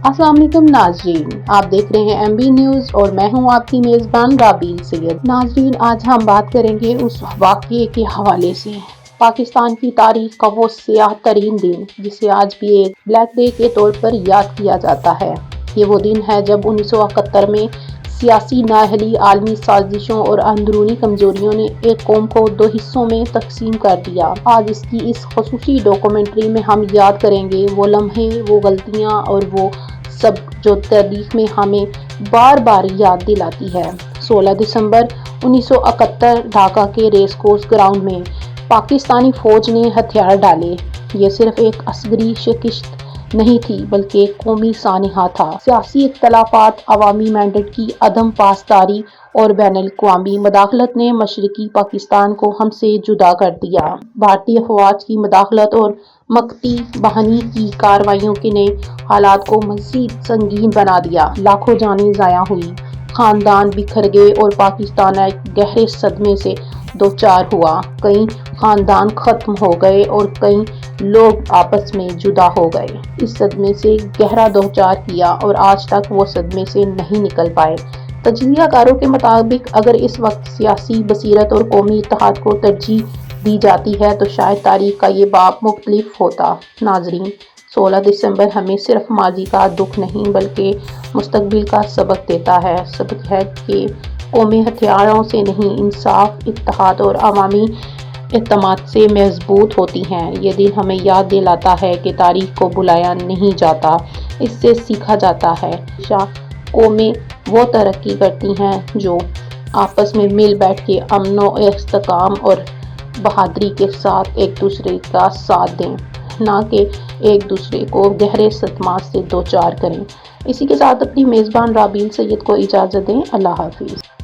السلام علیکم ناظرین، آپ دیکھ رہے ہیں MB نیوز اور میں ہوں آپ کی میزبان رابیل سید۔ ناظرین، آج ہم بات کریں گے اس واقعے کے حوالے سے، پاکستان کی تاریخ کا وہ سیاہ ترین دن جسے آج بھی ایک بلیک ڈے کے طور پر یاد کیا جاتا ہے۔ یہ وہ دن ہے جب 1971 میں سیاسی نااہلی، عالمی سازشوں اور اندرونی کمزوریوں نے ایک قوم کو دو حصوں میں تقسیم کر دیا۔ آج اس کی اس خصوصی ڈاکیومنٹری میں ہم یاد کریں گے وہ لمحے، وہ غلطیاں اور وہ سب جو تاریخ میں ہمیں بار بار یاد دلاتی ہے۔ 16 دسمبر 1971 ڈھاکہ کے ریس کورس گراؤنڈ میں پاکستانی فوج نے ہتھیار ڈالے۔ یہ صرف ایک عسکری شکست نہیں تھی بلکہ ایک قومی سانحہ تھا۔ سیاسی اختلافات، عوامی مینڈیٹ کی عدم پاسداری اور بین الاقوامی مداخلت نے مشرقی پاکستان کو ہم سے جدا کر دیا۔ بھارتی افواج کی مداخلت اور مکتی بحانی کی کارروائیوں نے حالات کو مزید سنگین بنا دیا۔ لاکھوں جانیں ضائع ہوئیں، خاندان بکھر گئے اور پاکستان ایک گہرے صدمے سے دوچار ہوا۔ کئی خاندان ختم ہو گئے اور کئی لوگ آپس میں جدا ہو گئے۔ اس صدمے سے گہرا دوچار کیا اور آج تک وہ صدمے سے نہیں نکل پائے۔ تجزیہ کاروں کے مطابق اگر اس وقت سیاسی بصیرت اور قومی اتحاد کو ترجیح دی جاتی ہے تو شاید تاریخ کا یہ باب مختلف ہوتا۔ ناظرین، 16 دسمبر ہمیں صرف ماضی کا دکھ نہیں بلکہ مستقبل کا سبق دیتا ہے۔ سبق ہے کہ قومیں ہتھیاروں سے نہیں، انصاف، اتحاد اور عوامی اعتماد سے مضبوط ہوتی ہیں۔ یہ دن ہمیں یاد دلاتا ہے کہ تاریخ کو بھلایا نہیں جاتا، اس سے سیکھا جاتا ہے۔ ہمیشہ قومیں وہ ترقی کرتی ہیں جو آپس میں مل بیٹھ کے امن و استحکام اور بہادری کے ساتھ ایک دوسرے کا ساتھ دیں، نہ کہ ایک دوسرے کو گہرے صدمات سے دوچار کریں۔ اسی کے ساتھ اپنی میزبان رابیل سید کو اجازت دیں۔ اللہ حافظ۔